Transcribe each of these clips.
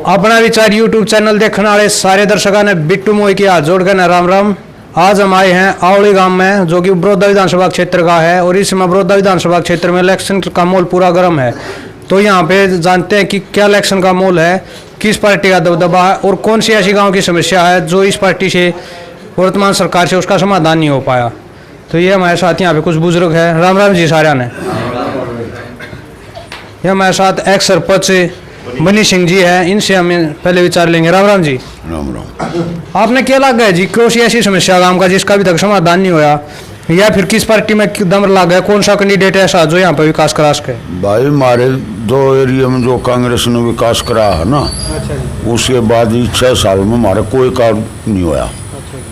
अपना विचार YouTube channel देखने वाले सारे दर्शकों ने बिट्टू मोई की हाथ जोड़ कर राम राम। आज हम आए हैं आवड़ी गांव में, जो कि बड़ौदा विधानसभा क्षेत्र का है, और इसमें बड़ौदा विधानसभा क्षेत्र में इलेक्शन का माहौल पूरा गर्म है। तो यहाँ पे जानते हैं कि क्या इलेक्शन का माहौल है, किस पार्टी का दबदबा है और कौन सी ऐसी गाँव की समस्या है जो इस पार्टी से वर्तमान सरकार से उसका समाधान नहीं हो पाया। तो ये हमारे साथ यहाँ पे कुछ बुजुर्ग है। राम राम जी सारा ने। ये हमारे साथ एक्स सरपंच मनी सिंह जी है, इनसे हम पहले विचार लेंगे। राम राम जी। राम राम। आपने क्या लगा है जी, कौन सी ऐसी समस्या गांव का जिसका अभी तक समाधान नहीं होया, या फिर किस पार्टी में दम लग गया, कौन सा कैंडिडेट ऐसा जो यहाँ पर विकास करा सके? भाई हमारे दो एरिया में जो कांग्रेस ने विकास करा है ना, अच्छा जी। उसके बाद 6 साल में हमारा कोई काम नहीं होया। अच्छा जी।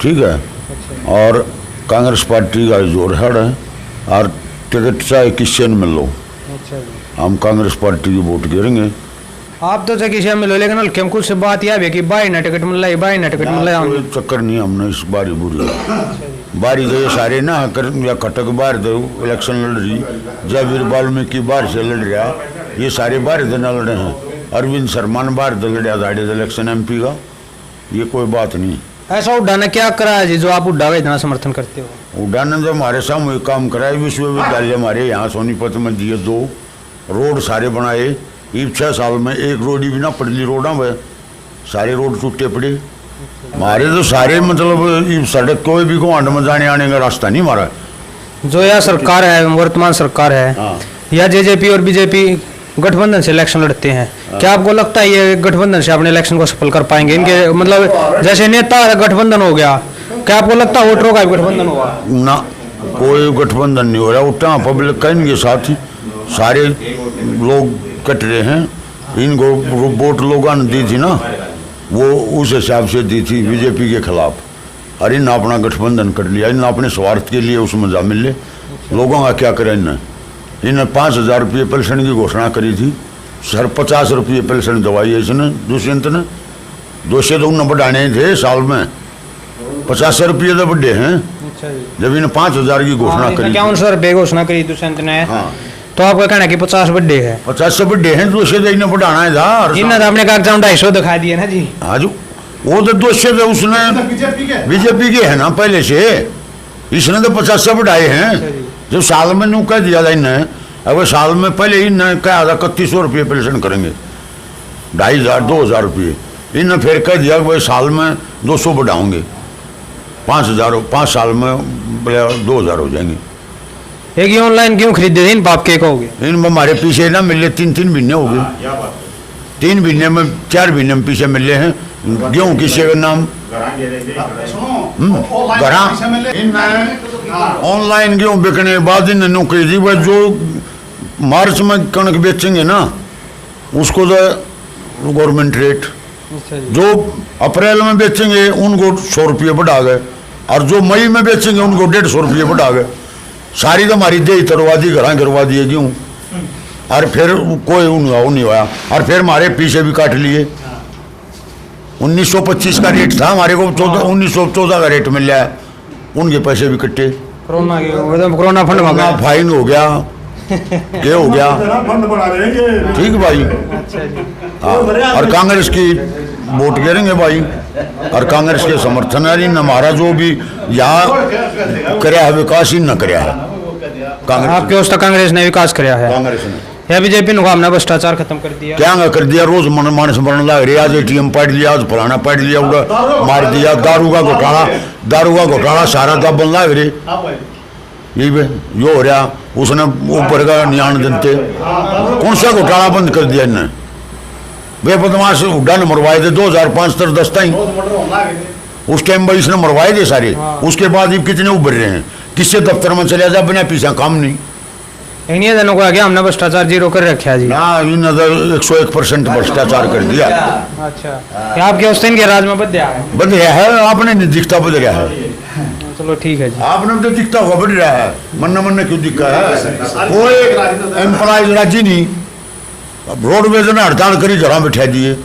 ठीक है। अच्छा। और कांग्रेस पार्टी का जोर है और टिकट चाहे किससे न मिल लो, अच्छा जी। हम कांग्रेस पार्टी की वोट गिरेंगे। आप तो किसी में मिलो, लेकिन हल्के में कुछ से बात यह है कि बाई ना टिकट मिल रहा है, बाई ना टिकट मिल रहा है। कोई चक्कर नहीं हमने इस बारी बुरी बारी तो ये सारे ना कर या कटक बाहर दो इलेक्शन लड़ रही, जयवीर वाल्मीकि बाहर से लड़ रहा, ये सारे बाहर से न लड़े हैं। अरविंद शर्मा ने बाहर से लड़ा था इलेक्शन MP का, ये कोई बात नहीं। ऐसा उड्डा ने क्या करा है जी जो आप उड्डा का इतना समर्थन करते हो? उड्डा ने जो हमारे सामूहिक काम कराया, विश्वविद्यालय हमारे यहाँ सोनीपत में दिए, 2 रोड सारे बनाए। 6 साल में एक रोड भी ना पड़ली रोड में, सारे रोड टूटे पड़े हमारे। तो सारे मतलब सड़क कोई भी गुआंड में जाने आने का रास्ता नहीं हमारा। जो यह सरकार है, वर्तमान सरकार है, हाँ। या JJP और BJP गठबंधन से इलेक्शन लड़ते हैं, क्या आपको लगता है ये गठबंधन से अपने इलेक्शन को सफल कर पाएंगे? इनके मतलब जैसे नेता गठबंधन हो गया, क्या आपको लगता है वोटरों का भी गठबंधन होगा? ना, कोई गठबंधन नहीं हो रहा। उठा पब्लिक का इनके साथ ही सारे लोग कट रहे हैं। इनको वोट लोगों ने दी थी ना, वो उस हिसाब से दी थी BJP के खिलाफ, और इन अपना गठबंधन कर लिया। इन अपने स्वार्थ के लिए उसमें जा मिले। लोगों का क्या करें इन्हें 5000 रुपये पेंशन की घोषणा करी थी, सर 50 रुपये पेंशन दवाई है इसने दुष्यंत ने। 200 तो उन्हें बढ़ाने थे साल में, 50 रुपये तो बढ़े हैं। जब इन्हें 5000 की घोषणा करी, 51 रुपये घोषणा करी दुष्यंत ने। हाँ। तो आपका कहना है कि 50 बर्थडे है, 50 से बढ़े हैं, 200 तो इन्हें बढ़ाना है था। इन्हें तो अपने कागजात 250 दिखा दिए ना जी। हाँ जो वो तो 200 तो उसने बीजेपी के है ना पहले से, इसने तो 50 से बढ़ाए हैं। जब साल में नू कह दिया था इन्हें, अगर साल में पहले इन्हें कहा था 3100 रुपये पेंशन करेंगे, 2500 2000 रुपये। इन्हें फिर कह दिया कि भाई साल में 200 बढ़ाओगे, 5000, 5 साल में 2000 हो जाएंगे। एक ही ऑनलाइन क्यों खरीदे थे इन बाप के कहोगे? इन हमारे पीछे ना मिले 3 महीने हो गए, 3 महीने में 4 महीने में पीछे मिले हैं। गेहूँ किसी का नाम ऑनलाइन गेहूँ बिकने के बाद इन्हें नौकरी दी। वह जो मार्च में कणक बेचेंगे ना, उसको तो गवर्नमेंट रेट, जो अप्रैल में बेचेंगे उनको 100 रुपये बढ़ा गए, और जो मई में बेचेंगे उनको 150 रुपये बढ़ा गए। सारी तो हमारी दे तरवा दी, घर करवा दिए क्यों, और फिर कोई नहीं हुआ। और फिर हमारे पीछे भी काट लिए। 1925 का रेट था हमारे को, 1914 का रेट मिल रहा है, उनके पैसे भी कट्टे। कोरोना फंड मांगा, फाइन हो गया, क्या हो गया, ठीक भाई। हाँ, और कांग्रेस की वोट गिरेंगे भाई, और कांग्रेस के समर्थन है। हमारा जो भी यहाँ कराया है विकास ही न कराया है कांग्रेस। आपके उस तक कांग्रेस ने विकास कराया है, कांग्रेस ने या BJP ने हमने भ्रष्टाचार खत्म कर दिया? क्या कर दिया, रोज मानस बनने लग रही। आज ATM पाट लिया, आज फलाना पाट लिया, मार दिया। दारू का घोटाला सारा का बन लग रही। ये जो हो रहा, उसने ऊपर का न्याण जनते कौन सा घोटाला बंद कर दिया इन्हें? वे बदमाश उड्डा ने मरवाए थे 2005 तक, 10 टाइम उस टाइम भाई इसने मरवाए थे सारे। उसके बाद ये कितने उभर रहे हैं, किससे दफ्तर में चले जा, बिना पीछा काम नहीं। इन्हीं दिनों को आगे हमने भ्रष्टाचार 0 कर रखा जी। ना इन 101% भ्रष्टाचार कर दिया। अच्छा, आपके उस दिन के राज में बदल रहा है, आपने नहीं दिखता बदल रहा है। चलो ठीक है जी। आपने तो दिखता हुआ बढ़ रहा है, मन क्यों दिखा है? कोई एम्प्लॉयज राजी नहीं। रोडवेज ने हड़ताल करी, घर बैठा दिए,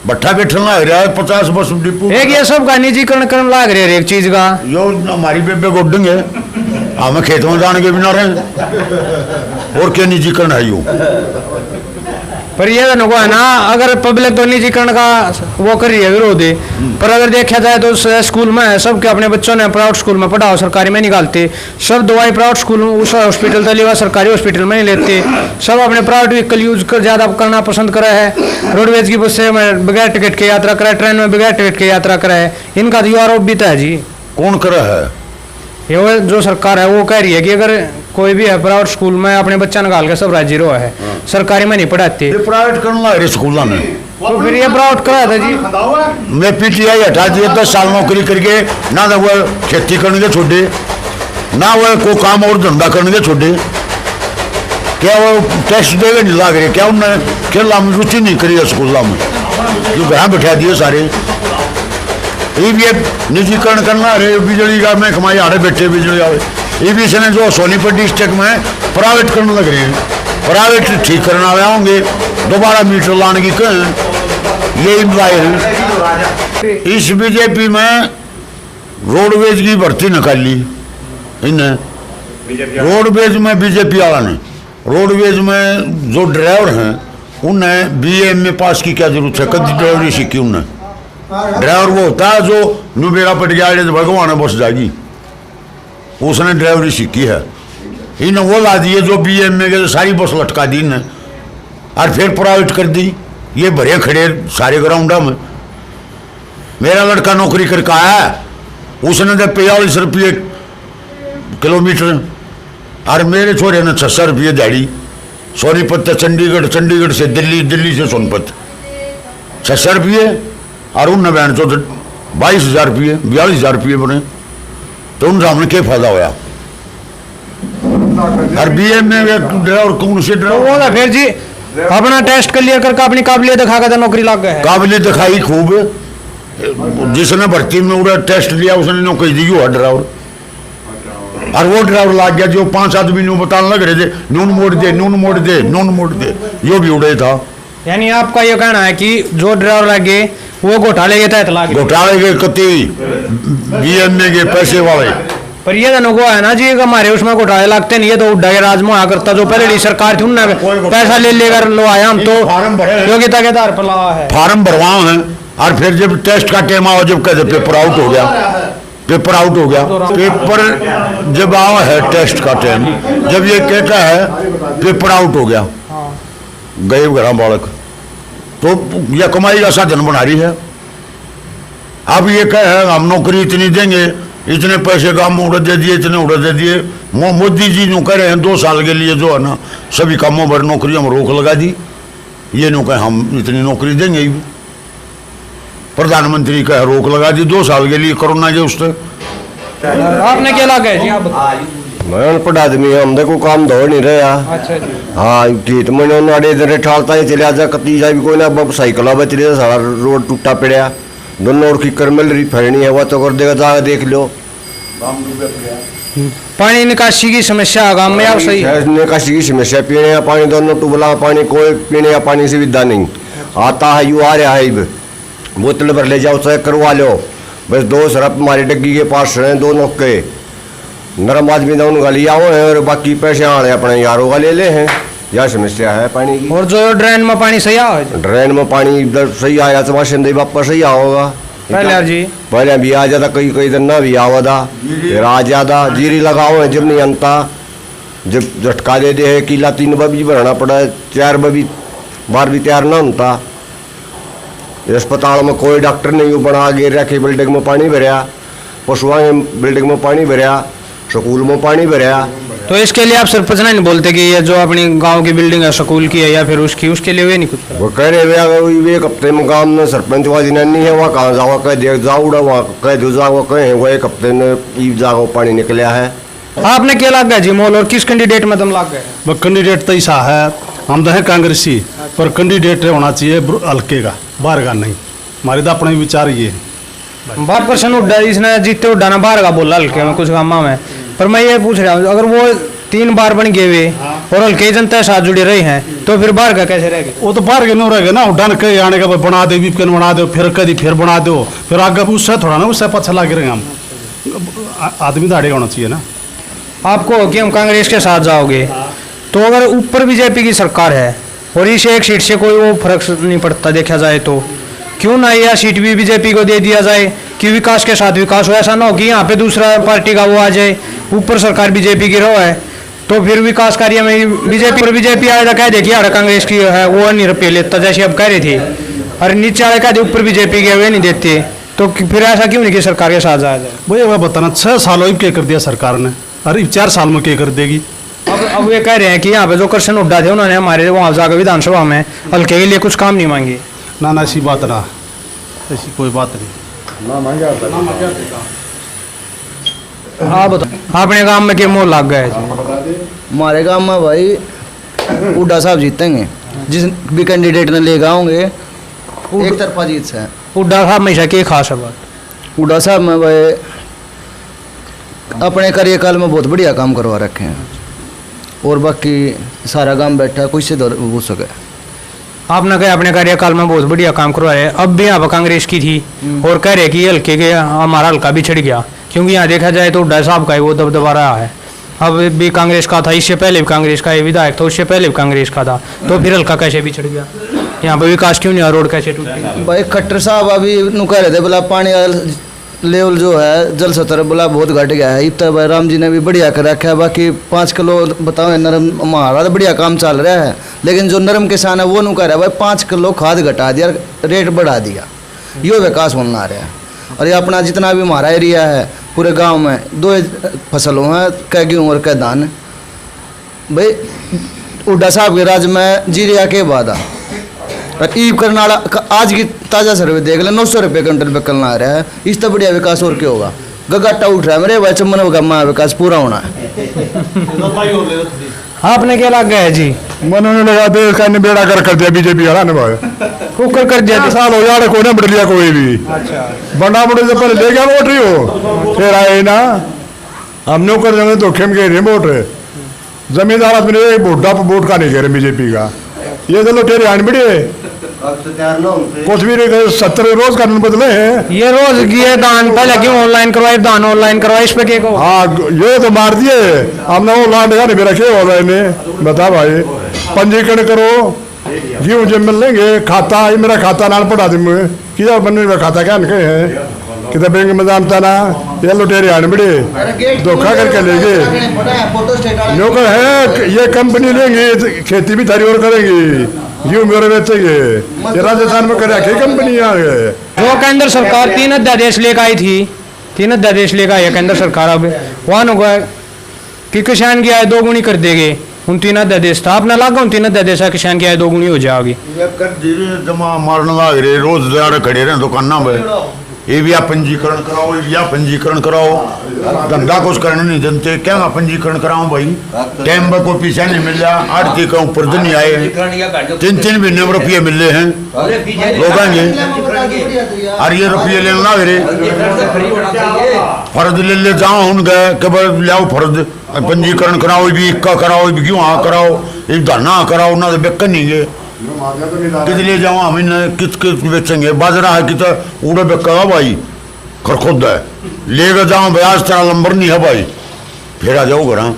भट्ठा बैठन लग रहा है। 50 बस डिपो एक ये सब का निजीकरण करने लग रहे हैं एक चीज का। यो हमारी बेबे गोडेंगे, हमें खेत में जाने के बिना रहे, और क्या निजीकरण है? यू पर ये तो है ना, अगर पब्लिक तो निजीकरण का वो कर रही है विरोध, पर अगर देखा जाए तो स्कूल में है, सबके अपने बच्चों ने प्राइवेट स्कूल में पढ़ाओ, सरकारी में निकालते। सब दवाई प्राइवेट स्कूल में, उस हॉस्पिटल तक लेवा सरकारी हॉस्पिटल में नहीं लेते। सब अपने प्राइवेट व्हीकल यूज कर ज़्यादा करना पसंद करे है। रोडवेज की बस से बगैर टिकट के यात्रा करे, ट्रेन में बगैर टिकट के यात्रा करे है। इनका तो आरोप भी तो है जी। कौन करे है? ये जो सरकार है वो कह रही है कि अगर कोई भी है प्राइवेट स्कूल में अपने बच्चा निकाल के सब राज्य है, सरकारी में नहीं पढ़ाते। प्राइवेट करना है स्कूलों में, तो फिर ये प्राइवेट कराया था जी। मैं पीटीआई हटा दिए, 10 साल नौकरी करके ना तो वह खेती करने छोड़े, ना वह को काम और धंधा करने छोड़े। क्या वो टेस्ट देवे नहीं लाग रहे? क्या उन्हें खेला में रुचि नहीं करी है स्कूलों में, जो घर बैठा दिए सारे। ये निजीकरण करना है बिजली का, मैं कमाई आड़े बैठे बिजली आवे। ये भी इसने जो सोनीपत डिस्ट्रिक्ट में प्राइवेट करने लग रहे हैं, प्राइवेट ठीक करना आए होंगे, दोबारा मीटर लाने की कहें, ये इम्प्लाई है। इस बीजेपी में रोडवेज की भर्ती निकाली इन्हें, रोडवेज में बीजेपी वाला ने, रोडवेज में जो ड्राइवर हैं उन्हें BA में पास की क्या जरूरत है? कभी ड्राइवरी सीखी उन्हें? ड्राइवर वो होता है जो नुबेड़ा पट गया तो भगवान बस जाएगी, उसने ड्राइवरी सीखी है। इन वो ला दिए जो BA में गए, सारी बस लटका दी इन्हें और फिर प्राइवेट कर दी। ये भरे खड़े सारे ग्राउंडा में। मेरा लड़का नौकरी करके आया है, उसने तो 45 रुपये किलोमीटर, और मेरे छोरे ने 600 रुपये दिहाड़ी। सोनीपत से चंडीगढ़, चंडीगढ़ से दिल्ली, दिल्ली से सोनीपत 600 रुपये, और उन बहन चो 22,000 रुपये, 42,000 रुपये बने। तो उन सामने क्या फायदा होया? और BA में ड्राइवर कौन से ड्राइवर? तो फिर जी अपना टेस्ट क्लियर करके अपनी काबिलियत दिखा कर नौकरी लग गए। काबिलियत दिखाई खूब, जिसने भर्ती में उड़ा टेस्ट लिया उसने नौकरी दी है ड्राइवर। और वो ड्राइवर लाग गया जो 5 आदमी ने बताने लग रहे थे, नून मोड़ दे, नून मोड़ दे, नून मोड़ दे, यो भी उड़े था। यानी आपका ये कहना है कि जो ड्राइवर लगे वो घोटाले के तहत लागे, घोटाले के कति BMA के पैसे वाले। पर ये तो है ना जी, हमारे उसमें घोटाले लगते नहीं है, तो उड्डा के राज में आया करता। जो पहले सरकार थी उनने पैसा ले लेकर लो आया, हम तो योग्यता के आधार पर लाया है, फार्म भरवाओ हैं। और फिर जब टेस्ट का टाइम आओ, जब कहते पेपर आउट हो गया, पेपर आउट हो गया, पेपर जब आओ है टेस्ट का टाइम, जब ये कहता है पेपर आउट हो गया, गए घर बालक, तो यह कमाई का साधन बना रही है। अब ये कहे हम नौकरी इतनी देंगे, इतने पैसे का हम उड़ा दे दिए, इतने उड़ा दे दिए। मोदी जी नो कह रहे हैं 2 साल के लिए जो है ना सभी कामों पर नौकरी हम रोक लगा दी। ये नो कहे हम इतनी नौकरी देंगे ही, प्रधानमंत्री का रोक लगा दी 2 साल के लिए कोरोना के उससे। आपने क्या लगा जी? आप मैं अनपढ़ आदमी हम देखो काम दौड़ नहीं रहा। अच्छा जी। हाँ ठीक, मैंने नाड़े इधर ठालता ही चलिया जा, कती जा भी कोई ना, साइकिल बच रही है, सारा रोड टूटा पड़ा, दोनों और किकर मिल रही फैरनी है, वह तो कर देगा, जाकर देख लो। पानी निकासी की समस्या गांव में आप सही? निकासी की समस्या, पीने का पानी, दोनों ट्यूबला पानी, कोई पीने का पानी सुविधा नहीं। आता है यू आ रहा है, बोतल भर ले जाओ, चेक करवा लो। बस 2 सरफ हमारी डग्गी के पास हैं, 2 नौके नरम आदमी ने उनका लिया हुआ है, और बाकी पैसे आने अपने यारों का ले ले हैं। यह समस्या है पानी की। और जो ड्रेन में पानी सही आ, ड्रेन में पानी इधर सही आया तो वाशिंदे वापस सही आओगा। पहले जी पहले भी आ जाता, कई कई दिन ना भी आवा था, फिर आ जाता। जीरी लगाओ है जब नहीं अंता, जब झटका दे दे है किला 3 बबी भरना पड़ा है, 4 बबी बार भी तैयार ना होता। अस्पताल में कोई डॉक्टर नहीं बना गे रखे, बिल्डिंग में पानी भरया, पशुआ बिल्डिंग में पानी भरया, स्कूल में पानी भरया। तो इसके लिए आप सरपंच नहीं बोलते कि ये जो अपनी गांव की बिल्डिंग है स्कूल की है या फिर उसकी, उसके लिए वे नहीं कुछ? वो कह रहे वे एक हफ्ते में गाँव में सरपंच वाजी नहीं है, वहाँ कहाँ जाओ, कह देख जाओ, वहाँ कह दो जाओ, कहें वो एक हफ्ते में ईद जाओ पानी निकला है। आपने क्या लग गया जी मोल, और किस कैंडिडेट में तुम लग गए? वो कैंडिडेट तो ऐसा है, हम तो है कांग्रेसी, पर कैंडिडेट होना चाहिए हल्के का, बाहर का नहीं। हमारे तो अपने विचार ये 12% उड्डा, इसने जीते उड्डा ना बाहर का बोला हल्के में कुछ गामा में। पर मैं ये पूछ रहा हूँ, अगर वो 3 बार बन गए वे और हल्के जनता साथ जुड़े रही हैं, तो फिर बाहर का कैसे रहेगा? वो तो बाहर के नहीं रहेगा ना, उड्डान कहीं आने का बना दे, विपकन बना दो, फिर कभी फिर बना दो, फिर आगे उससे थोड़ा ना उससे पछा लगे रहेंगे हम। आदमी तो आड़ेगा होना चाहिए ना। आपको कि हम कांग्रेस के साथ जाओगे, तो अगर ऊपर बीजेपी की सरकार है और इस एक सीट से कोई वो फर्क नहीं पड़ता देखा जाए तो। क्यों ना यह सीट भी बीजेपी को दे दिया जाए कि विकास के साथ विकास हो। ऐसा ना हो कि यहाँ पे दूसरा पार्टी का वो आ जाए, ऊपर सरकार बीजेपी की रहो है तो फिर विकास कार्य में बीजेपी आएगा कह दे कि यार कांग्रेस की है वो नहीं रुपये लेता जैसे अब कह रही थी, और नीचे वाले कह दे ऊपर बीजेपी के वे नहीं देते, तो फिर ऐसा क्यों नहीं कि सरकार के साथ जाया जाए। वही वह बताना 6 सालों में क्या कर दिया सरकार ने, अरे 4 साल में क्या कर देगी। अब वे कह रहे हैं कि यहाँ पे जो कृष्ण हुड्डा थे उन्होंने हमारे वहाँ जाकर विधानसभा में हल्के के लिए कुछ काम नहीं मांगे। ना ऐसी बात ना, ऐसी कोई बात नहीं। हाँ बताओ अपने गांव में क्या मोह लग गया है? हमारे गांव में भाई हुड्डा साहब जीतेंगे, जिस भी कैंडिडेट ने ले होंगे एक तरफा जीत से। हुड्डा साहब हमेशा की खास है बात? हुड्डा साहब में भाई अपने कार्यकाल में बहुत बढ़िया काम करवा रखे हैं, और बाकी सारा गांव बैठा कुछ से हो सके। आपने कहा अपने कार्यकाल में बहुत बढ़िया काम करवाया, अब भी यहाँ पर कांग्रेस की थी और कह रहे कि हल्के के हमारा हल्का भी छिड़ गया, क्योंकि यहाँ देखा जाए तो हुड्डा साहब का ही वो दबदबा रहा है। अब भी कांग्रेस का था, इससे पहले भी कांग्रेस का ये विधायक था, उससे पहले भी कांग्रेस का था, तो फिर हल्का कैसे भी छिड़ गया? यहाँ पर विकास क्यों नहीं हुआ? रोड कैसे टूटी? भाई खट्टर साहब अभी नु कह रहे थे बोला पानी लेवल जो है जल स्तर बोला बहुत घट गया है। इतना भाई राम जी ने भी बढ़िया कर रखा है। बाकी 5 किलो बताओ नरम हमारा तो बढ़िया काम चल रहा है, लेकिन जो नरम किसान है वो नु कह रहा है भाई 5 किलो खाद घटा दिया, रेट बढ़ा दिया, यो विकास होना आ रहा है। और ये अपना जितना भी हमारा एरिया है पूरे गांव में 2 फसलों हैं, कै गेहूँ और कै धान। भाई हुड्डा साहब के राज में जीरिया के बाद और ईब करनाड़ा आज की ताज़ा सर्वे देख ले 900 रुपये क्विंटल पे कल आ रहा है। इस तो बढ़िया विकास और क्या होगा? गगाटा उठ रहा है मेरे भाई चमन गम्मा विकास पूरा होना है। आपने क्या लग गया है जी? मनोने लगा देश का निबेड़ा कर दिया बीजेपी वाला ने भाई कुकर कर दिया? साल हो जाए कोई ना बढ़ लिया कोई भी। बंडा बुढ़े से पहले ले गया वोट रही हो, फिर आए ना हम नौकर जगह धोखे में गए वोट रहे जमींदार अपने वोटा पर वोट का नहीं कह रहे बीजेपी का। ये चलो तेरे आन बड़े कुछ भी 70 रोज का बदले हैं। ये रोज ये दान पहले क्यों ऑनलाइन करवाए, दान ऑनलाइन करवाए, इस पे क्या कहो? हाँ ये तो मार दिए हमने वो लाड का नहीं रखे ऑनलाइन। बता भाई पंजीकरण करो जी मुझे मिल लेंगे खाता, ये मेरा खाता नाल पढ़ा दी मुझे किधर बनने का खाता क्या निकले है किधर बैंक में जानता ना। ये लुटेरे आने बड़े धोखा करके ले गए नौकर है। ये कंपनी लेंगी खेती भी थारी और करेंगी, यूं मेरे बेचेंगे। ये राजस्थान में करे क्या कंपनी आ गए जो केंद्र सरकार 3 अध्यादेश लेकर आई थी, 3 अध्यादेश लेकर आई है केंद्र सरकार। अब वहां होगा कि किसान की आय 2 गुनी कर देंगे। उन 3 अध्यादेश था आपने लागा, उन 3 अध्यादेश किसान की आय 2 गुनी हो जाएगी। जमा मारने लग रहे रोज दिहाड़े खड़े रहे दुकाना में, ये भी आप पंजीकरण कराओ, ये भी आप पंजीकरण कराओ। धंधा कुछ करने नहीं जानते, क्या मैं पंजीकरण कराऊं भाई? टाइम पर कोई पीछा नहीं मिल रहा, आड़ती का ऊपर दिन नहीं आए, 3 महीने में रुपये मिल रहे हैं लोग आएंगे। और ये रुपये लेने लग रहे फर्ज ले जाओ उन गए कि भाई लाओ फर्ज पंजीकरण कराओ, ये भी इक्का कराओ, ये भी क्यों हाँ कराओ, ये धरना कराओ ना तो बेकन नहीं गए कित ले जाओ हम कित बेचेंगे। बाजरा है कि उड़े बेका भाई खरखुद है लेकर जाओ ब्याज तेरा नंबर नहीं है भाई, फिर आ जाओ घर हम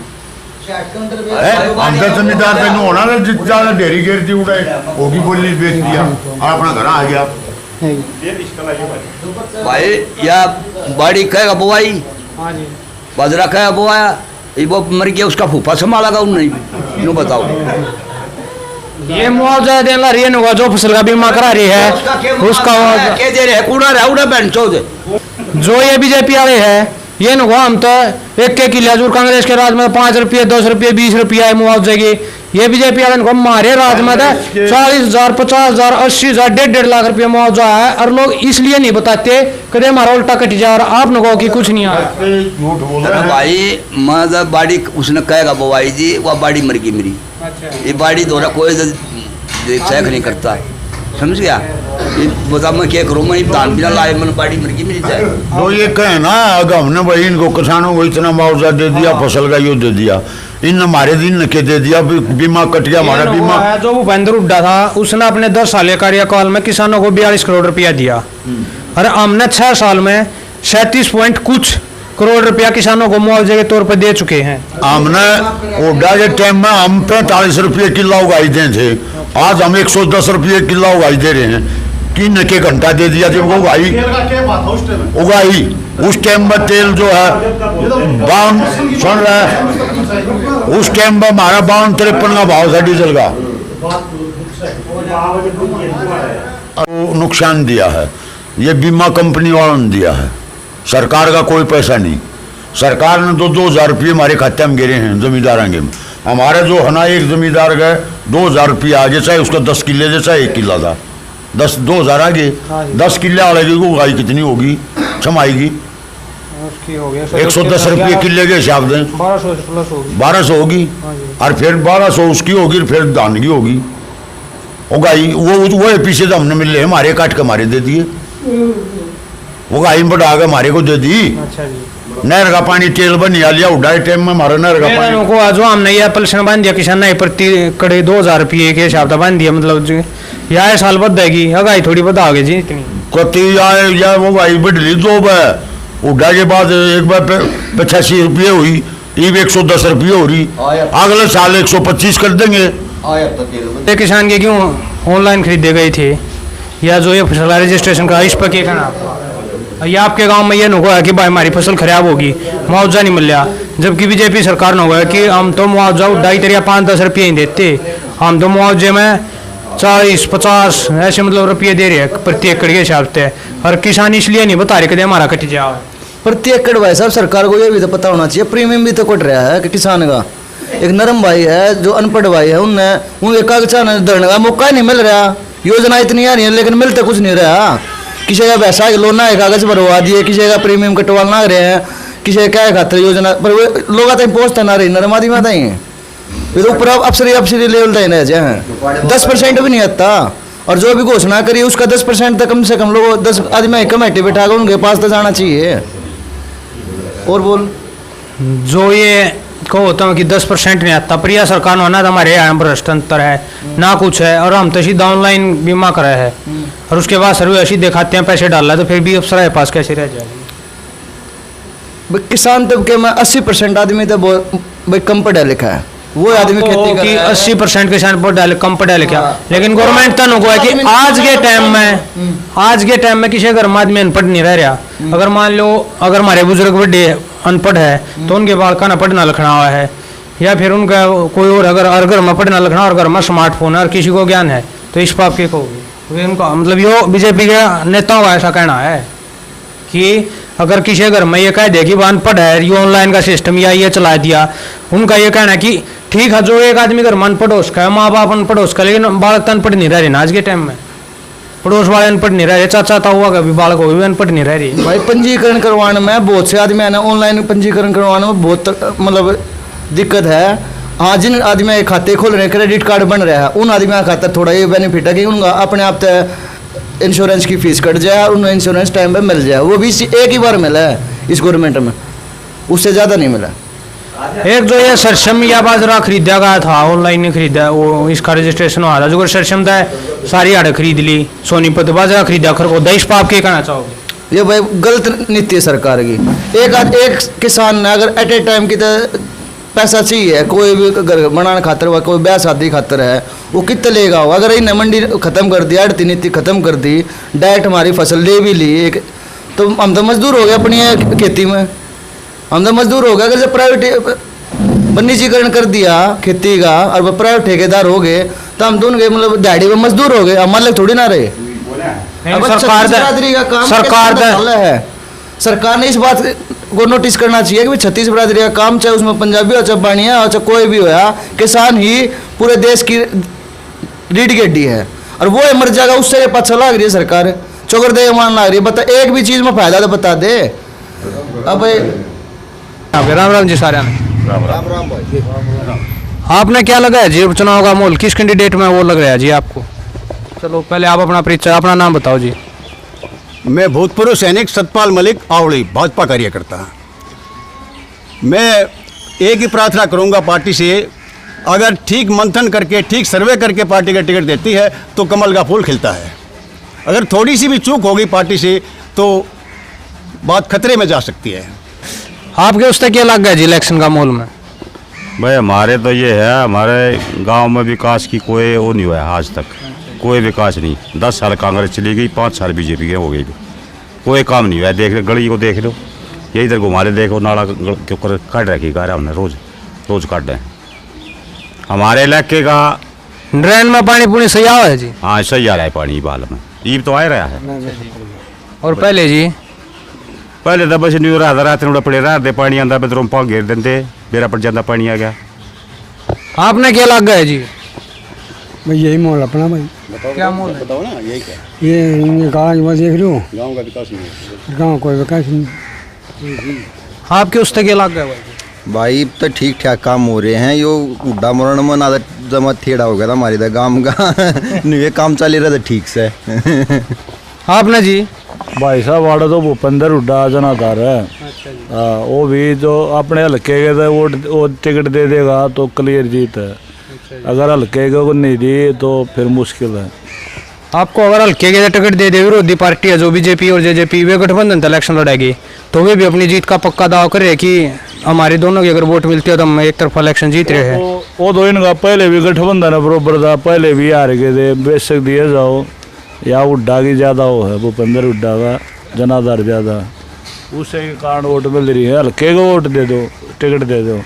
तो जमींदार तेन होना ना ज्यादा डेरी घेरती उड़े होगी बोली बेच दिया और अपना घर आ गया। भाई या बाड़ी कहेगा बुआई बाजरा कहेगा बुआया, वो मर गया उसका फूफा संभाला उन नहीं बताओ। ये मुआवजा देने ला रही है जो फसल का बीमा करा रही है उसका क्या दे रहे हैं कूड़ा रहा उड़ा बहन चौदह जो ये बीजेपी वाले है ये नुआ हम तो एक किले हजूर कांग्रेस के राज में 5 रुपये 10 रुपये 20 रुपये है मुआवजे की। ये बीजेपी वाले को हमारे राज में 40,000 50,000 80,000 1.5 लाख रुपये मुआवजा है, और लोग इसलिए नहीं बताते कदे हमारा उल्टा कट जा रहा आप लोगों की कुछ नहीं आया। भाई मैं बाड़ी उसने कहेगा बुआई जी वह बाड़ी मर गई मेरी, ये बाड़ी दोरा कोई चेक नहीं करता, समझ गया? ये बता मैं क्या करूँ, मैं धान बिना लाए मैंने बाड़ी मर गई मेरी चाहे। तो ये कहे ना अगर हमने भाई इनको किसानों को इतना मुआवजा दे दिया, फसल का यो दे दिया, इन हमारे दिन के दे दिया, बीमा कट गया हमारा बीमा। जो भूपेंद्र हुड्डा था उसने अपने 10 साल कार्यकाल में किसानों को 42 करोड़ रुपया दिया, और हमने 6 साल में 37 पॉइंट कुछ करोड़ रुपया किसानों को मुआवजे के तौर पर दे चुके हैं। हमने हुड्डा के टाइम में हम 45 रुपये किलो उगाई दे थे, आज हम 110 रुपये किलो उगाई दे रहे हैं, कि न के घंटा दे दिया जब वो उगाई उगाई उस टाइम में तेल जो है 52 सुन रहा है, उस टाइम में हमारा 52-53 का भाव था डीजल का। नुकसान दिया है ये बीमा कंपनी वालों ने दिया है, सरकार का कोई पैसा नहीं। सरकार ने 2,000 रुपये हमारे खाते में गिरे हैं जमींदार के। हमारे जो है ना एक जमींदार गए 2,000 रुपये आगे, चाहे उसका 10 किले जैसा 1 किला था, 2,000 आगे 10 किले वाले की उगाई कितनी होगी छमाएगी? 110 रुपये किले के हिसाब से 1200 होगी, और फिर 1200 उसकी होगी, फिर धान की होगी उगाई। वो पीछे तो हमने मिले हमारे काट के हमारे दे दिए, उगाई बढ़ा के हमारे को दे दी। नहर का पानी तेल बनिया लिया उड़ाए टाइम में हमारा नहर का पानी को आज हमने यह पलसन बांध दिया, किसान ने प्रति कड़े 2,000 रुपये के हिसाब से बांध दिया। मतलब यह साल बदलेगी अगाई थोड़ी बदलाओगे जी इतनी कति आए या वो भाई बढ़ली 2 बार उड़ा के बाद एक बार 85 रुपये हुई, ईब 110 रुपये हो रही, अगले साल 125 कर देंगे। ये किसान के क्यों ऑनलाइन खरीदे गए थे, या जो ये फसल रजिस्ट्रेशन का इस पर क्या कहना आपका? ये आपके गांव में ये न हुआ है कि भाई हमारी फसल खराब होगी मुआवजा नहीं मिल रहा, जबकि बीजेपी सरकार ने हुआ है कि हम तो मुआवजा 2.5 या 5-10 रुपये ही देते, हम तो मुआवजे में 40-50 ऐसे मतलब रुपये दे रहे हैं प्रति एकड़ के हिसाब से, और किसान इसलिए नहीं बता रहे कि हमारा कट जाओ प्रति एकड़। भाई साहब सरकार को ये भी तो पता होना चाहिए, प्रीमियम भी तो कट रहा है कि किसान का। एक नरम भाई है जो अनपढ़ भाई है, उन्हें कागजा धरने का मौका ही नहीं मिल रहा। योजना इतनी आ रही है लेकिन मिलता कुछ नहीं रहा। किसी का पैसा लोन ना कागज भरवा दिए, किसी का प्रीमियम कटवा ना रहे हैं, किसी का क्या खातर योजना पर लोग आते पहुँचता ना रही नरम आदमी आता ही ये तो ऊपर अफसरी लेवल तक रह जाए 10% भी नहीं आता, और जो भी घोषणा करी उसका 10% तक कम से कम लोग 10 आदमी कमेटी बैठा कर उनके पास तो जाना चाहिए। और बोल जो ये को होता है कि 10% नहीं आता, पर यह सरकार ने ना हमारे यहाँ भ्रष्टाचार है ना कुछ है, और हम तो सीधा ऑनलाइन बीमा कराया है और उसके बाद सर्वे ऐसी दिखाते हैं पैसे डाल रहा है, तो फिर भी अफसर के पास कैसे रह जाएगी? किसान तबके में 80% आदमी तो भाई कम पढ़ा लिखा है, वो आदमी खेती कि 80% किसान कम पढ़ा लिखा, लेकिन गवर्नमेंट तन हुआ है कि आज के टाइम में किसी घर में आदमी अनपढ़ नहीं रह रहा। अगर मान लो अगर हमारे बुजुर्ग बड़े अनपढ़ है तो उनके बाल का ना पढ़ना लिखना हुआ है, या फिर उनका कोई और अगर घर में पढ़ना लिखना और घर में स्मार्टफोन है और किसी को ज्ञान है तो इस पाप के कहोगे? उनका मतलब यो बीजेपी के नेताओं का ऐसा कहना है कि अगर किसी घर में ये कह दे कि वह अनपढ़ है, ये ऑनलाइन का सिस्टम या ये चला दिया, उनका ये कहना है कि ठीक है जो एक आदमी घर में अनपढ़ उसका है, माँ बाप अनपढ़ उसका, लेकिन बालक तो अनपढ़ नहीं रह रहे ना आज के टाइम में, पड़ोस वाले अनपढ़ नहीं रह रहे, चाचा हुआ कभी बालक हो भी अनपढ़ नहीं रह रही। भाई पंजीकरण करवाने में बहुत से आदमी है ना, ऑनलाइन पंजीकरण करवाने में बहुत मतलब दिक्कत है। हाँ जिन आदमी खाते खोल रहे हैं, क्रेडिट कार्ड बन रहा है, उन आदमी का खातर थोड़ा ये बेनिफिट है कि उनका अपने आप तक इंश्योरेंस की फीस कट जाए और उन्हें इंश्योरेंस टाइम पे मिल जाए, वो भी एक ही बार मिला है इस गवर्नमेंट में, उससे ज़्यादा नहीं मिला। एक जो ये सरसम या बाजरा खरीदा गया था ऑनलाइन नहीं खरीदा, वो इसका रजिस्ट्रेशन हुआ था, जो सरसम था सारी आड़े खरीद ली, सोनीपत बाजरा खरीदा खरगोदा, इस पाप के कहना चाहोगे? ये भाई गलत नीति है सरकार की। एक किसान ने अगर एट ए टाइम की पैसा चाहिए, कोई भी घर बनाने खातर हुआ, कोई ब्याह शादी खातर है, वो कितने लेगा? अगर इन्हें मंडी खत्म कर दी, आड़ती नीति खत्म कर दी, डायरेक्ट हमारी फसल ले भी ली, तो हम तो मजदूर हो गए अपनी खेती में, हम तो मजदूर हो गए। अगर जब प्राइवेट निजीकरण कर दिया खेती का और प्राइवेट ठेकेदार हो गए तो हम दोनों मतलब दिहाड़ी में मजदूर हो गए, हमारे लोग थोड़ी ना रहे। सरकार ने इस बात को नोटिस करना चाहिए कि भाई 36 बरादरी का काम, चाहे उसमें पंजाबी हो चाहे बानिया हो चाहे कोई भी हो, किसान ही पूरे देश की रीढ़ की हड्डी है, और वो मर जाएगा उससे पाछा लाग रही है सरकार, चौकर दे मान लाग रही है। बता एक भी चीज़ में फायदा तो बता दे। अब राम राम जी सारे राम राम भाई। आपने क्या लगा है जी चुनाव का मोल किस कैंडिडेट में वो लग रहा है जी आपको? चलो पहले आप अपना परिचय अपना नाम बताओ जी। मैं भूतपूर्व सैनिक सतपाल मलिक आवड़ी भाजपा कार्यकर्ता। मैं एक ही प्रार्थना करूंगा पार्टी से, अगर ठीक मंथन करके ठीक सर्वे करके पार्टी का टिकट देती है तो कमल का फूल खिलता है। अगर थोड़ी सी भी चूक होगी पार्टी से तो बात खतरे में जा सकती है। आपके उससे क्या लग गया जी इलेक्शन का मोल में? भाई हमारे तो ये है, हमारे गांव में विकास की कोई वो नहीं हुआ है आज तक, कोई विकास नहीं। 10 साल कांग्रेस चली गई, 5 साल बीजेपी के हो गई, कोई काम नहीं हुआ है। देख लो गली को, देख लो, ये इधर घुमा ले, देखो नाला के ऊपर काट रखी कार हमने, रोज काट रहे हैं। हमारे इलाके का ड्रेन में पानी पूरी सही आ है जी? हाँ सही आ रहा है पानी बाल में, ईब तो आ रहा है। और पहले जी? पहले तो बस नहीं रहा था, रात में पड़े रहा पानी आंदा बदरों पा घेर देते, मेरा पड़ जाता पानी आ गया। आपने क्या लग गया जी? भाई यही मोल अपना भाई। क्या मोल है? बताओ ना यही क्या ये गाँव में देख लो, गाँव का विकास नहीं। गाँव कोई विकास नहीं। आपके उस तक क्या लग गया भाई? भाई तो ठीक ठाक काम हो रहे हैं। यो उड्डा मरण में ना जमा थेड़ा हो गया था हमारे इधर गाँव का ये काम चल रहा था ठीक से। आपने जी? भाई साहब वाड़ा तो भूपेंद्र हुड्डा जनाधार है। वो भी जो अपने हल्के के थे वो टिकट दे देगा तो क्लियर जीत है। अगर हल्के को नहीं दी तो फिर मुश्किल है। आपको अगर हल्के के टिकट दे दे विरोधी पार्टी है जो बीजेपी और जेजेपी, वे गठबंधन तो इलेक्शन लड़ेगी, तो वे भी अपनी जीत का पक्का दावा कर रहे कि हमारी दोनों की अगर वोट मिलती है तो हम एक तरफा इलेक्शन जीत रहे हैं। वो तो इनका पहले भी गठबंधन बरोबर था, पहले भी हार गए थे। बेशक दिए जाओ, या हुड्डा की ज़्यादा वो है, भूपेंद्र हुड्डा का जनाधार ज़्यादा, उसे के कारण वोट मिल रही है। हल्के को वोट दे दो, टिकट दे दो।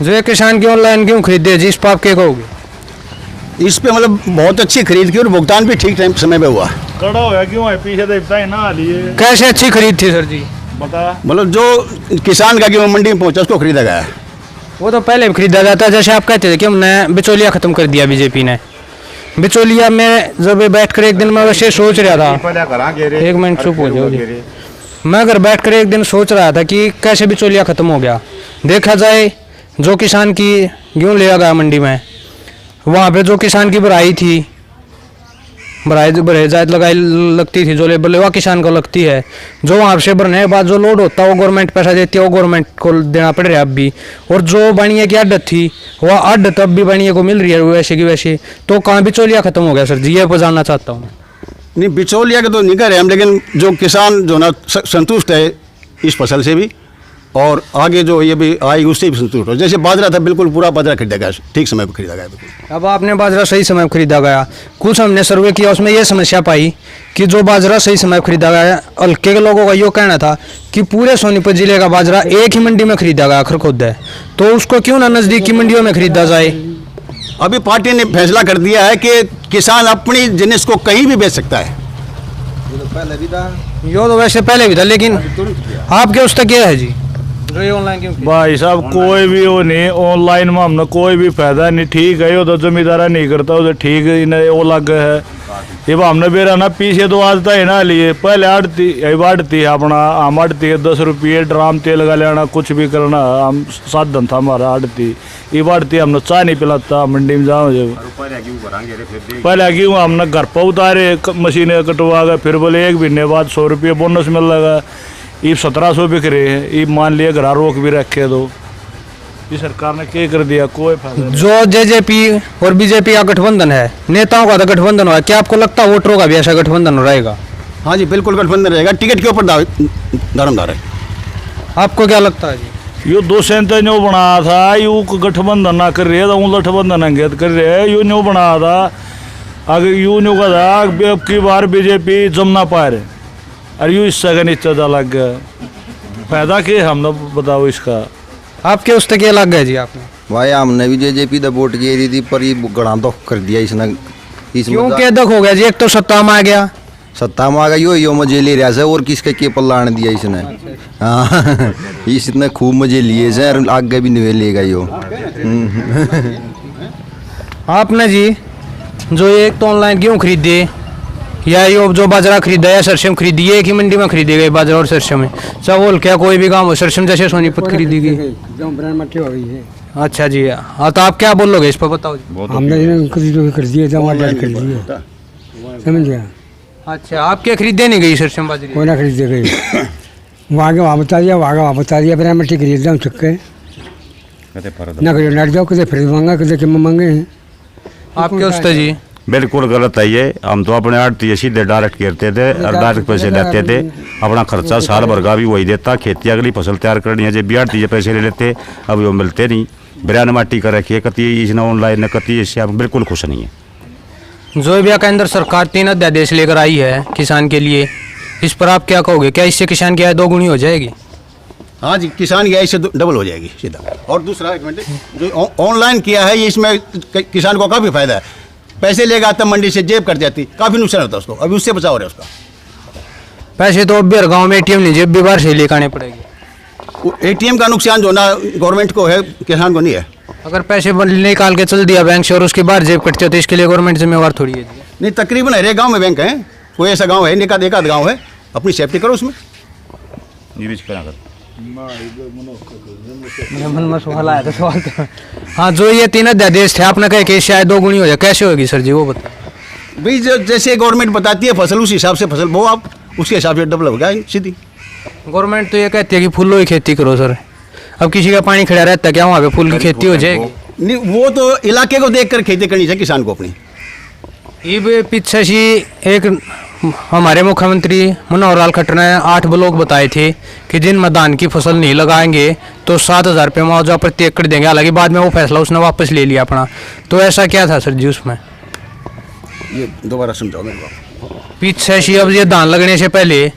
जो ये किसान की ऑनलाइन क्यों खरीदे जी, इस पर आप क्या कहोगे? इस पे मतलब बहुत अच्छी खरीद की और भुगतान भी ठीक टाइम समय पे हुआ। कड़ा हो गया क्यों है पीछे तो ना लिए। कैसे अच्छी खरीद थी सर जी? बता। मतलब जो किसान का कि वो मंडी में पहुंचा उसको खरीदा गया। वो तो पहले भी खरीदा जाता है। जैसे आप कहते थे कि हमने बिचौलिया खत्म कर दिया बीजेपी ने। बिचौलिया में जब बैठ कर एक दिन मैं वैसे सोच रहा था, एक मिनट चुप हो जाओ जी। मैं अगर बैठ कर एक दिन सोच रहा था कि कैसे बिचौलिया खत्म हो गया। देखा जाए जो किसान की गेहूँ लिया गया मंडी में, वहाँ पे जो किसान की भराई थी, भराई जायद लगाई लगती थी, जो लेबर वह किसान को लगती है। जो वहाँ से भरने के बाद जो लोड होता है वो गवर्नमेंट पैसा देती है, वो गवर्नमेंट को देना पड़ रहा है अब भी। और जो बाणिया की आदत थी वह आदत अब भी बाणिया को मिल रही है वैसे की वैसे। तो कहाँ बिचौलिया खत्म हो गया सर जी, ये जानना चाहता हूँ। नहीं बिचौलिया के तो नहीं कर रहे हम, लेकिन जो किसान जो ना संतुष्ट है इस फसल से भी, और आगे जो ये भी आई उससे भी संतुष्ट हो। जैसे बाजरा था, बिल्कुल पूरा बाजरा खरीदा गया, ठीक समय पर खरीदा गया बिल्कुल। अब आपने बाजरा सही समय पर खरीदा गया। कुछ हमने सर्वे किया, उसमें यह समस्या पाई कि जो बाजरा सही समय पर खरीदा गया, हल्के के लोगों का यो कहना था कि पूरे सोनीपत जिले का बाजरा एक ही मंडी में खरीदा गया, खरखोद है, तो उसको क्यों ना नज़दीकी मंडियों में खरीदा जाए। अभी पार्टी ने फैसला कर दिया है कि किसान अपनी जिनिस को कहीं भी बेच सकता है। यो तो वैसे पहले भी था, लेकिन आपके उस तक क्या है जी? जो ये ऑनलाइन क्यों? भाई साहब कोई भी वो नहीं, ऑनलाइन में हमने कोई भी फायदा नहीं। ठीक है, वो तो जमींदारा नहीं करता, वो तो ठीक है, वो अलग है। ये हमने बेरा ना पीछे तो आज तक ना लिए, पहले आड़ती अपना हम आड़ती है 10 रुपये ड्राम तेल का लेना, कुछ भी करना हम साधन था हमारा आड़ती। ये बाढ़ती हमने चाय नहीं पिलाता मंडी में जाओ जब। पहले गेहूँ हमने घर पर उतारे मशीनें कटवा गए, फिर बोले 1 महीने बाद 100 रुपये बोनस मिल लगा। ये 1700 बिक रहे हैं। ये मान लिया घर रोक भी रखे तो ये सरकार ने क्या कर दिया, कोई फायदा नहीं। जो जेजेपी और बीजेपी का गठबंधन है, नेताओं का तो गठबंधन हुआ, क्या आपको लगता है वोटरों का भी ऐसा गठबंधन रहेगा? हाँ जी बिल्कुल गठबंधन रहेगा, टिकट के ऊपर दारोमदार है। आपको क्या लगता है जी? यो 2 सेंटर न्यू बना था, यू गठबंधन ना कर रहे है, गठबंधन अंगेत कर रहे है। यू न्यू बना था, अगर यू न्यू का था अब की बार बीजेपी जमना पा रहे, और यू इससे का नीचे अलग गया, फायदा क्या हमने बताओ इसका। आपके उस तक ये लग गया जी आपने? भाई हमने भी जेजेपी दा वोट किए थी, पर ये गड़ा दुख कर दिया इसने। क्यों क्या दुख हो गया जी? एक तो सत्ता में आ गया, सत्ता में आ गया, यो मजे ले रहा है, और किसके के पल्ला आने दिया इसने। हाँ इसने खूब मजे लिए से, और आगे भी नहीं लेगा यो। आपने जी जो एक तो ऑनलाइन क्यों खरीदे, या ये जो बाजरा खरीदा या सरसों खरीदी, एक ही मंडी में खरीदी गई बाजरा और सरसों में, चावल क्या कोई भी काम हो, सरसों जैसे सोनीपत खरीदी गई। अच्छा जी, हाँ तो आप क्या बोलोगे इस पर बताओ जी। हमने कर दिए, कर दिए, समझ गया। अच्छा, आप क्या खरीदे नहीं गई सरसों बाजरी? कोई ना खरीदे गई, वहाँ के वहाँ बता दिया, वहाँ का वहाँ बता दिया, फिर मैं ठीक खरीद जाऊँ चुके ना करिए, नट जाओ कितने फिर मांगा कितने कि मांगे हैं। आपके उस जी बिल्कुल गलत है ये। हम तो अपने आड़ती सीधे डायरेक्ट गिरते थे और डायरेक्ट पैसे लेते थे। अपना खर्चा साल भर का भी वही देता, खेती अगली फसल तैयार करनी है, जब भी आड़ती पैसे ले लेते, अब वो मिलते नहीं। बिरयान माटी कर रखी है, कति इसने ऑनलाइन ने कति इससे हम बिल्कुल खुश नहीं है। जो भी केंद्र सरकार 3 अध्यादेश लेकर आई है किसान के लिए, इस पर आप क्या कहोगे? क्या इससे किसान की आय दोगुनी हो जाएगी? हाँ जी, किसान की आय से डबल हो जाएगी सीधा। और दूसरा एक मिनट, जो ऑनलाइन किया है ये इसमें किसान को काफ़ी फायदा है। पैसे लेगा आता मंडी से जेब कट जाती, काफ़ी नुकसान होता है उसको, अभी उससे बचाव हो रहा है उसका। पैसे तो अब भी हर गाँव में ATM नहीं, जेब भी बाहर से लेकर आने पड़ेगी। ATM का नुकसान जो ना गवर्नमेंट को है, किसान को नहीं है। अगर पैसे निकाल के चल दिया बैंक से और उसके बाद जेब कटते हो तो इसके लिए गवर्नमेंट जिम्मेवार थोड़ी है? नहीं, तकरीबन हर एक गाँव में बैंक है, कोई ऐसा गाँव है, एक आध गाँव है, अपनी सेफ्टी करो उसमें। ये भी क्या कर मन में सवाल आया था, सवाल था। हाँ, जो ये 3 अध्यादेश थे आपने कहा कि इससे आय दोगुनी हो जाए, कैसे होगी सर जी वो बताओ? भाई जैसे गवर्नमेंट बताती है फसल, उस हिसाब से फसल बो आप, उसके हिसाब से डबल हो गया सीधी। गवर्नमेंट तो ये कहती है कि फूलों की खेती करो सर। अब किसी का पानी खड़ा रहता है, क्या वहाँ पे फूल की खेती हो जाएगी? नहीं, वो तो इलाके को देखकर खेती करनी चाहिए किसान को अपनी। ये पीछे सी एक हमारे मुख्यमंत्री मनोहर लाल खट्टर ने 8 ब्लॉक बताए थे कि जिनमें धान की फसल नहीं लगाएंगे तो 7,000 रुपये मुआवजा प्रति एकड़ देंगे। हालांकि बाद में वो फैसला उसने वापस ले लिया अपना। तो ऐसा क्या था सर जी उसमें? ये दोबारा समझाओ मेरे को। पीछे सी अब ये धान लगने से पहले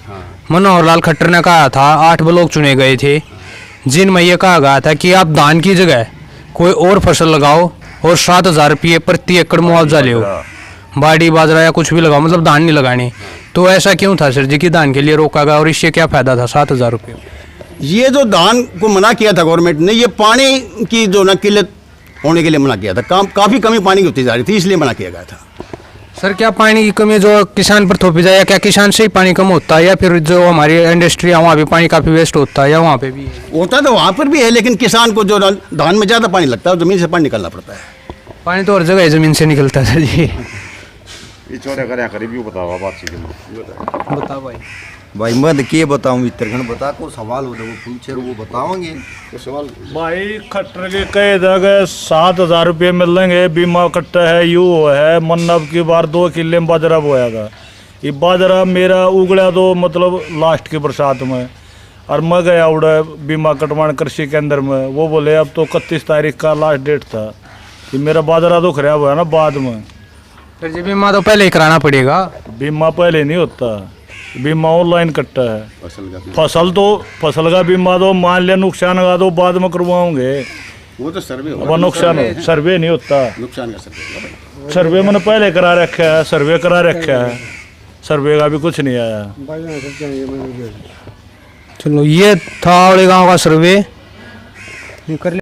मनोहर लाल खट्टर ने कहा था 8 ब्लॉक चुने गए थे जिनमें यह कहा गया था कि आप धान की जगह कोई और फसल लगाओ और 7,000 रुपये प्रति एकड़ मुआवजा ले, बाड़ी बाजरा या कुछ भी लगाओ, मतलब धान नहीं लगानी। तो ऐसा क्यों था सर जी कि धान के लिए रोका गया और इससे क्या फायदा था 7,000 रुपये? ये जो धान को मना किया था गवर्नमेंट ने, ये पानी की जो ना किल्लत होने के लिए मना किया था। काफ़ी कमी पानी की होती जा रही थी, इसलिए मना किया गया था। सर क्या पानी की कमी जो किसान पर थोपी जाए, या क्या किसान से ही पानी कम होता है या फिर जो हमारी इंडस्ट्री है वहाँ भी पानी काफ़ी वेस्ट होता है, या वहाँ पे भी होता तो वहाँ पर भी है, लेकिन किसान को जो धान में ज़्यादा पानी लगता है, ज़मीन से पानी निकालना पड़ता है। पानी तो हर जगह ज़मीन से निकलता है सर जी। ये छोटे करें करीबी बताओ बात चीज़ बताओ भाई। भाई मत के बताऊँ इतरखंड बता को सवाल हो वो पूछे वो बताओगे तो सवाल। भाई खट्टर के कहे थे 7,000 रुपये मिलेंगे, बीमा कट्टा है, यू है। मन्नब की बार 2 किले में बाजरा बोया था। ये बाजरा मेरा उगड़ा तो मतलब लास्ट की बरसात में, और मैं गया उड़ा बीमा कटवान कृषि केंद्र में। वो बोले अब तो 31 तारीख का लास्ट डेट था। ये मेरा बाजरा तो खराब हुआ ना बाद में। सर जी बीमा तो पहले ही कराना पड़ेगा। बीमा पहले नहीं होता, बीमा ऑनलाइन कटता है। फसल का बीमा तो मान लिया नुकसान का तो बाद में करवाओगे, वो तो सर्वे अब नुकसान सर्वे नहीं होता। नुकसान का सर्वे, सर्वे मैंने पहले करा रखा है, सर्वे करा रखा है, सर्वे का भी कुछ नहीं आया। चलो ये था आवड़े गाँव का सर्वे कर